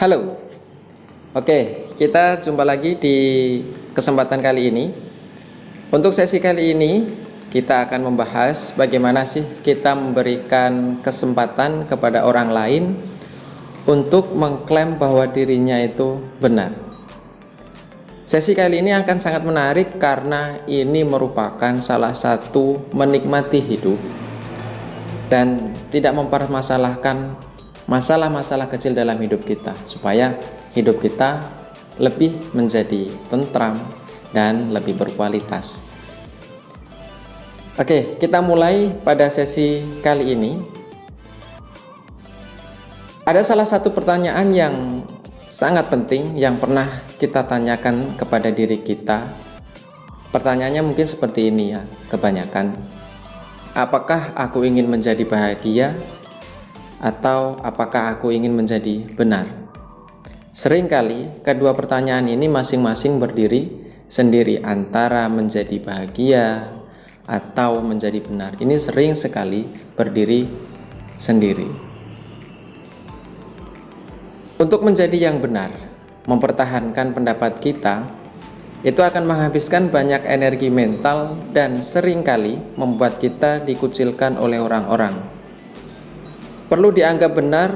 Halo, oke, kita jumpa lagi di kesempatan kali ini. Untuk sesi kali ini, kita akan membahas bagaimana sih kita memberikan kesempatan kepada orang lain untuk mengklaim bahwa dirinya itu benar. Sesi kali ini akan sangat menarik karena ini merupakan salah satu menikmati hidup dan tidak mempermasalahkan masalah-masalah kecil dalam hidup kita, supaya hidup kita lebih menjadi tentram dan lebih berkualitas. Oke, kita mulai pada sesi kali ini. Ada salah satu pertanyaan yang sangat penting yang pernah kita tanyakan kepada diri kita. Pertanyaannya mungkin seperti ini ya, kebanyakan. Apakah aku ingin menjadi bahagia? Atau apakah aku ingin menjadi benar? Seringkali kedua pertanyaan ini masing-masing berdiri sendiri antara menjadi bahagia atau menjadi benar. Ini sering sekali berdiri sendiri. Untuk menjadi yang benar, mempertahankan pendapat kita, itu akan menghabiskan banyak energi mental dan seringkali membuat kita dikucilkan oleh orang-orang. Perlu dianggap benar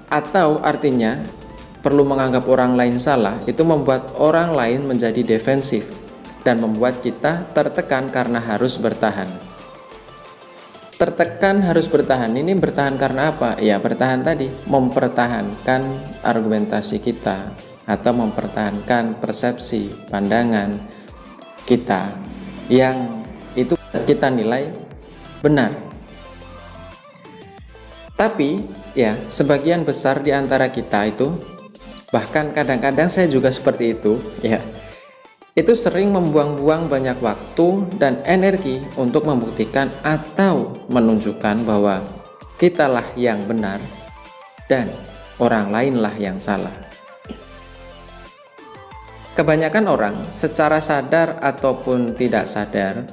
atau artinya perlu menganggap orang lain salah, itu membuat orang lain menjadi defensif dan membuat kita tertekan karena harus bertahan. Tertekan harus bertahan, ini bertahan karena apa? Ya bertahan tadi, mempertahankan argumentasi kita atau mempertahankan persepsi, pandangan kita yang itu kita nilai benar. Tapi ya sebagian besar di antara kita itu, bahkan kadang-kadang saya juga seperti itu ya, itu sering membuang-buang banyak waktu dan energi untuk membuktikan atau menunjukkan bahwa kitalah yang benar dan orang lainlah yang salah. Kebanyakan orang secara sadar ataupun tidak sadar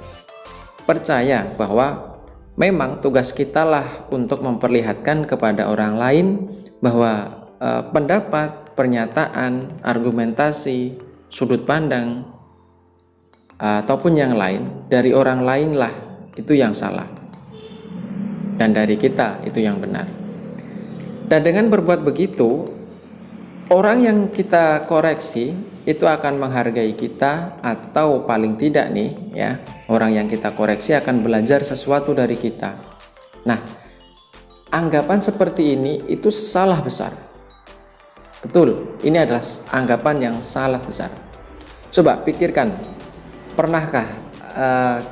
percaya bahwa memang tugas kita lah untuk memperlihatkan kepada orang lain bahwa pendapat, pernyataan, argumentasi, sudut pandang ataupun yang lain dari orang lain lah itu yang salah dan dari kita itu yang benar. Dan dengan berbuat begitu, orang yang kita koreksi itu akan menghargai kita, atau paling tidak nih ya, orang yang kita koreksi akan belajar sesuatu dari kita. Nah, anggapan seperti ini itu salah besar. Betul, ini adalah anggapan yang salah besar. Coba pikirkan, pernahkah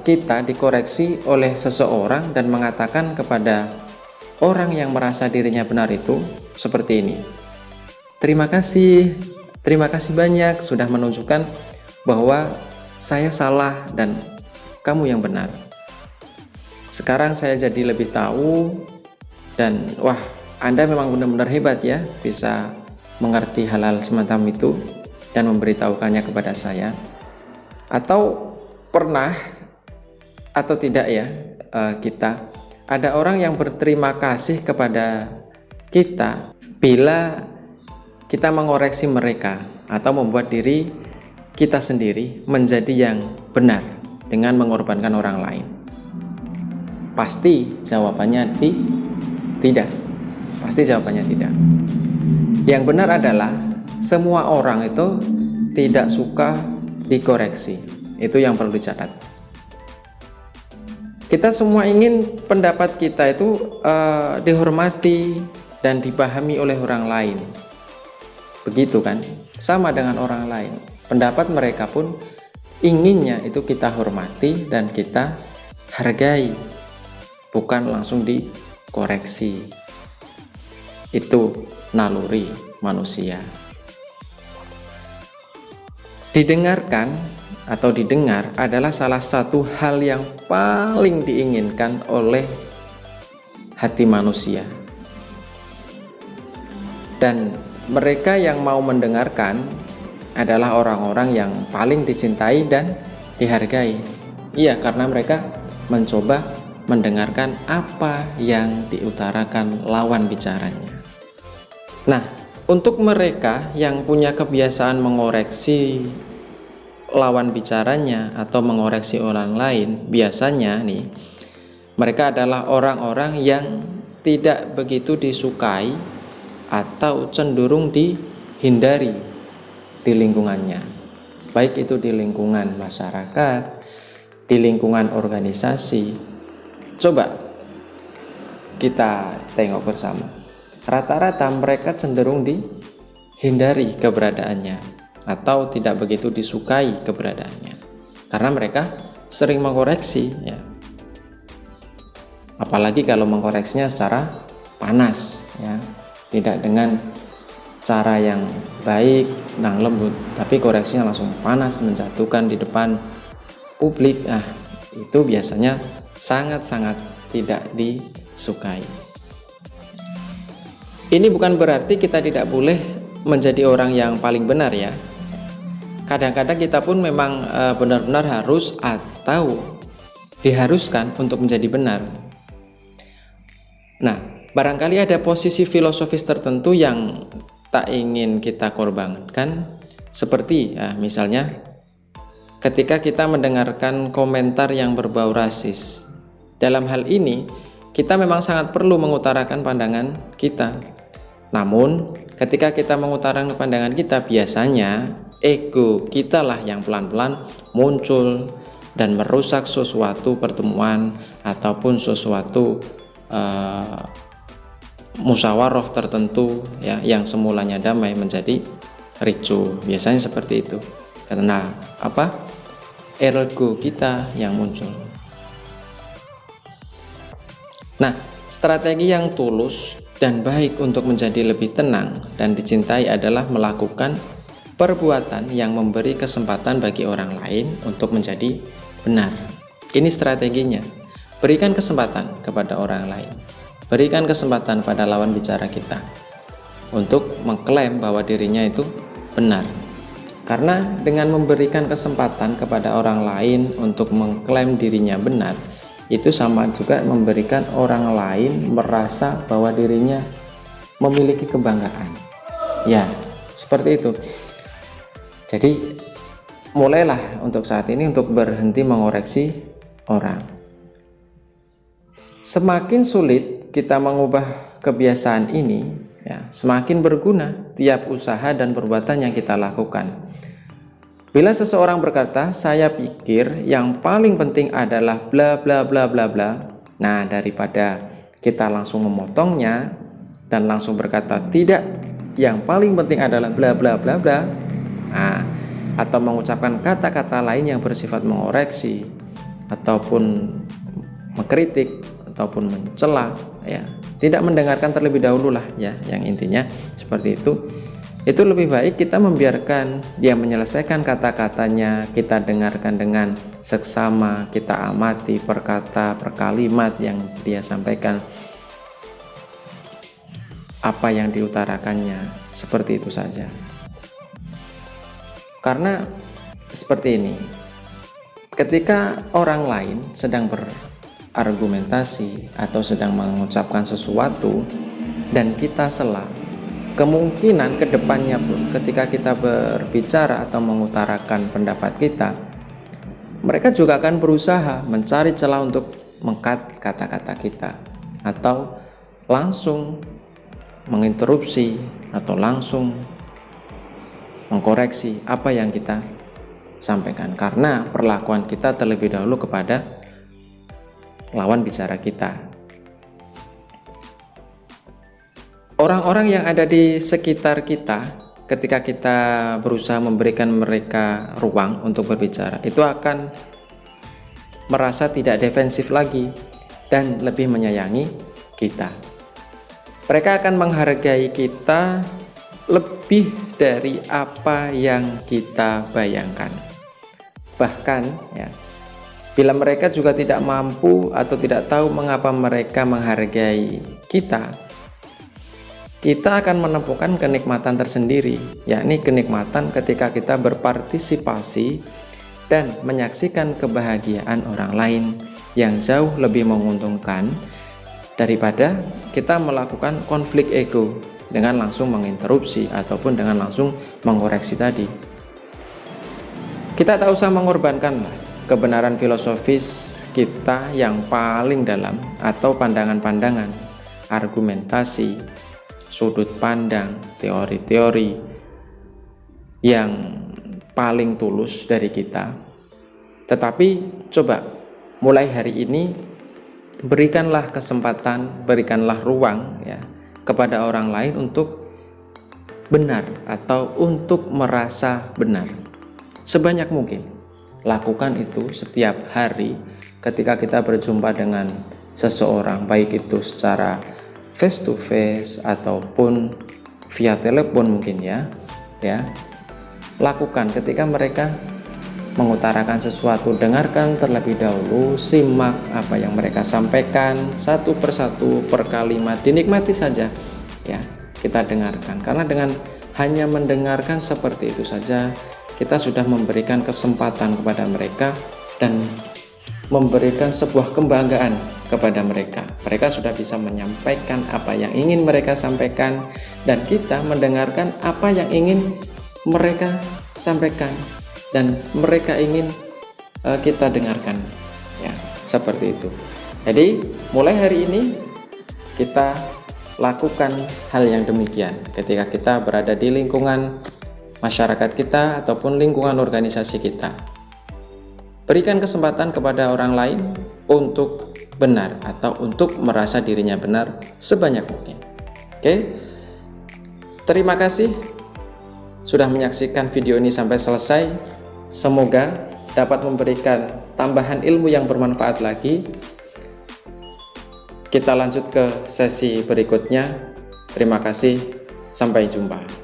kita dikoreksi oleh seseorang dan mengatakan kepada orang yang merasa dirinya benar itu seperti ini: terima kasih banyak sudah menunjukkan bahwa saya salah dan kamu yang benar. Sekarang saya jadi lebih tahu dan wah, Anda memang benar-benar hebat ya, bisa mengerti hal-hal semacam itu dan memberitahukannya kepada saya. Atau pernah atau tidak ya, kita ada orang yang berterima kasih kepada kita bila kita mengoreksi mereka atau membuat diri kita sendiri menjadi yang benar dengan mengorbankan orang lain. Pasti jawabannya tidak. Pasti jawabannya tidak. Yang benar adalah semua orang itu tidak suka dikoreksi. Itu yang perlu dicatat. Kita semua ingin pendapat kita itu dihormati dan dipahami oleh orang lain. Begitu kan? Sama dengan orang lain. Pendapat mereka pun inginnya itu kita hormati dan kita hargai, bukan langsung dikoreksi. Itu naluri manusia. Didengarkan atau didengar adalah salah satu hal yang paling diinginkan oleh hati manusia. Dan mereka yang mau mendengarkan adalah orang-orang yang paling dicintai dan dihargai. Iya, karena mereka mencoba mendengarkan apa yang diutarakan lawan bicaranya. Nah, Untuk mereka yang punya kebiasaan mengoreksi lawan bicaranya atau mengoreksi orang lain, biasanya nih mereka adalah orang-orang yang tidak begitu disukai atau cenderung dihindari di lingkungannya, baik itu di lingkungan masyarakat, di lingkungan organisasi. Coba kita tengok bersama, rata-rata mereka cenderung dihindari keberadaannya atau tidak begitu disukai keberadaannya karena mereka sering mengoreksi ya. Apalagi kalau mengkoreksinya secara panas ya, tidak dengan cara yang baik, nang lembut, tapi koreksinya langsung panas, menjatuhkan di depan publik. Nah, itu biasanya sangat-sangat tidak disukai. Ini bukan berarti kita tidak boleh menjadi orang yang paling benar ya. Kadang-kadang kita pun memang benar-benar harus atau diharuskan untuk menjadi benar. Nah, barangkali ada posisi filosofis tertentu yang tak ingin kita korbankan, seperti ya, misalnya ketika kita mendengarkan komentar yang berbau rasis. Dalam hal ini, kita memang sangat perlu mengutarakan pandangan kita. Namun, ketika kita mengutarakan pandangan kita, biasanya ego kita lah yang pelan-pelan muncul dan merusak sesuatu pertemuan ataupun sesuatu musyawarah tertentu ya, yang semulanya damai menjadi ricuh. Biasanya seperti itu. Karena apa? Ego kita yang muncul. Nah, strategi yang tulus dan baik untuk menjadi lebih tenang dan dicintai adalah melakukan perbuatan yang memberi kesempatan bagi orang lain untuk menjadi benar. Ini strateginya. Berikan kesempatan kepada orang lain. Berikan kesempatan pada lawan bicara kita untuk mengklaim bahwa dirinya itu benar. Karena dengan memberikan kesempatan kepada orang lain untuk mengklaim dirinya benar, itu sama juga memberikan orang lain merasa bahwa dirinya memiliki kebanggaan. Ya, seperti itu. Jadi, mulailah untuk saat ini untuk berhenti mengoreksi orang. Semakin sulit kita mengubah kebiasaan ini, ya, semakin berguna tiap usaha dan perbuatan yang kita lakukan. Bila seseorang berkata, saya pikir yang paling penting adalah bla bla bla bla bla. Nah, daripada kita langsung memotongnya dan langsung berkata tidak, yang paling penting adalah bla bla bla bla. Nah, atau mengucapkan kata-kata lain yang bersifat mengoreksi ataupun mengkritik ataupun mencela ya, tidak mendengarkan terlebih dahulu lah ya, yang intinya seperti itu lebih baik kita membiarkan dia menyelesaikan kata-katanya, kita dengarkan dengan seksama, kita amati per kata per kalimat yang dia sampaikan, apa yang diutarakannya, seperti itu saja. Karena seperti ini, ketika orang lain sedang berargumentasi atau sedang mengucapkan sesuatu dan kita sela, kemungkinan kedepannya pun ketika kita berbicara atau mengutarakan pendapat kita, mereka juga akan berusaha mencari celah untuk meng-cut kata-kata kita atau langsung menginterupsi atau langsung mengkoreksi apa yang kita sampaikan, karena perlakuan kita terlebih dahulu kepada lawan bicara kita. Orang-orang yang ada di sekitar kita, ketika kita berusaha memberikan mereka ruang untuk berbicara, itu akan merasa tidak defensif lagi dan lebih menyayangi kita. Mereka akan menghargai kita lebih dari apa yang kita bayangkan. Bahkan ya, bila mereka juga tidak mampu atau tidak tahu mengapa mereka menghargai kita, kita akan menemukan kenikmatan tersendiri, yakni kenikmatan ketika kita berpartisipasi dan menyaksikan kebahagiaan orang lain yang jauh lebih menguntungkan daripada kita melakukan konflik ego dengan langsung menginterupsi ataupun dengan langsung mengoreksi tadi. Kita tak usah mengorbankan kebenaran filosofis kita yang paling dalam atau pandangan-pandangan, argumentasi, sudut pandang, teori-teori yang paling tulus dari kita. Tetapi coba mulai hari ini berikanlah kesempatan, berikanlah ruang ya kepada orang lain untuk benar atau untuk merasa benar. Sebanyak mungkin lakukan itu setiap hari ketika kita berjumpa dengan seseorang, baik itu secara face to face ataupun via telepon mungkin ya. Lakukan ketika mereka mengutarakan sesuatu, dengarkan terlebih dahulu, simak apa yang mereka sampaikan satu persatu per kalimat, dinikmati saja ya, kita dengarkan, karena dengan hanya mendengarkan seperti itu saja kita sudah memberikan kesempatan kepada mereka dan memberikan sebuah kebanggaan kepada mereka. Mereka sudah bisa menyampaikan apa yang ingin mereka sampaikan dan kita mendengarkan apa yang ingin mereka sampaikan dan mereka ingin kita dengarkan ya, seperti itu. Jadi mulai hari ini kita lakukan hal yang demikian ketika kita berada di lingkungan masyarakat kita ataupun lingkungan organisasi kita. Berikan kesempatan kepada orang lain untuk benar atau untuk merasa dirinya benar sebanyak mungkin. Oke, terima kasih sudah menyaksikan video ini sampai selesai. Semoga dapat memberikan tambahan ilmu yang bermanfaat lagi. Kita lanjut ke sesi berikutnya. Terima kasih, sampai jumpa.